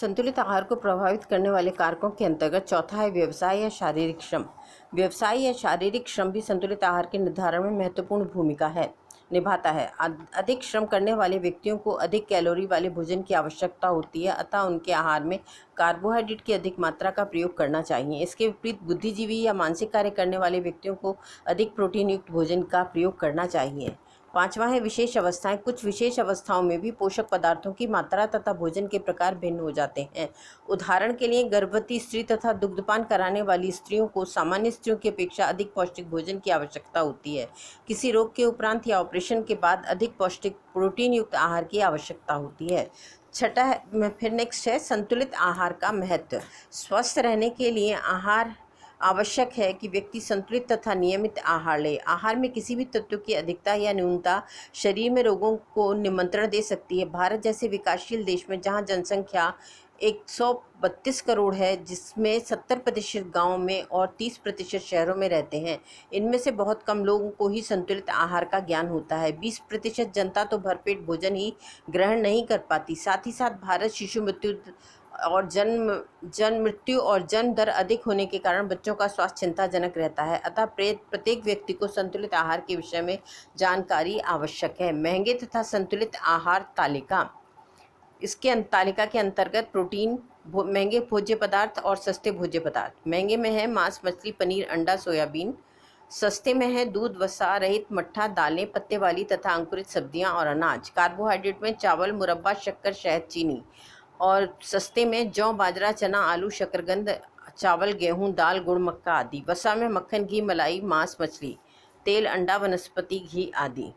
संतुलित आहार को प्रभावित करने वाले कारकों के अंतर्गत चौथा है व्यवसाय या शारीरिक श्रम। व्यवसाय या शारीरिक श्रम भी संतुलित आहार के निर्धारण में महत्वपूर्ण भूमिका निभाता है। अधिक श्रम करने वाले व्यक्तियों को अधिक कैलोरी वाले भोजन की आवश्यकता होती है, अतः उनके आहार में कार्बोहाइड्रेट की अधिक मात्रा का प्रयोग करना चाहिए। इसके विपरीत बुद्धिजीवी या मानसिक कार्य करने वाले व्यक्तियों को अधिक प्रोटीन युक्त भोजन का प्रयोग करना चाहिए। पांचवा है विशेष अवस्थाएं। कुछ विशेष अवस्थाओं में भी पोषक पदार्थों की मात्रा तथा भोजन के प्रकार भिन्न हो जाते हैं। उदाहरण के लिए गर्भवती स्त्री तथा दुग्धपान कराने वाली स्त्रियों को सामान्य स्त्रियों की अपेक्षा अधिक पौष्टिक भोजन की आवश्यकता होती है। किसी रोग के उपरांत या ऑपरेशन के बाद अधिक पौष्टिक प्रोटीन युक्त आहार की आवश्यकता होती है। छठा है फिर नेक्स्ट है संतुलित आहार का महत्व। स्वस्थ रहने के लिए आहार आवश्यक है कि व्यक्ति संतुलित तथा नियमित आहार ले। आहार में किसी भी तत्व की अधिकता या न्यूनता शरीर में रोगों को निमंत्रण दे सकती है। भारत जैसे विकासशील देश में जहां जनसंख्या 132 करोड़ है, जिसमें 70% गाँव में और 30% शहरों में रहते हैं, इनमें से बहुत कम लोगों को ही संतुलित आहार का ज्ञान होता है। 20% जनता तो भरपेट भोजन ही ग्रहण नहीं कर पाती। साथ ही साथ भारत शिशु मृत्यु और जन्म मृत्यु और जन्म दर अधिक होने के कारण बच्चों का स्वास्थ्य चिंताजनक रहता है। अतः प्रत्येक व्यक्ति को संतुलित आहार के विषय में जानकारी आवश्यक है। महंगे तथा संतुलित आहार तालिका। इसके तालिका के अंतर्गत प्रोटीन, महंगे भोज्य पदार्थ और सस्ते भोज्य पदार्थ। महंगे में है मांस, मछली, पनीर, अंडा, सोयाबीन। सस्ते में है दूध, वसा रहित मट्ठा, दालें, पत्ते वाली तथा अंकुरित सब्जियां और अनाज। कार्बोहाइड्रेट में चावल, मुरब्बा, शक्कर, शहद, चीनी। और सस्ते में जौ, बाजरा, चना, आलू, शकरकंद, चावल, गेहूं, दाल, गुड़, मक्का आदि। वसा में मक्खन, घी, मलाई, मांस, मछली, तेल, अंडा, वनस्पति घी आदि।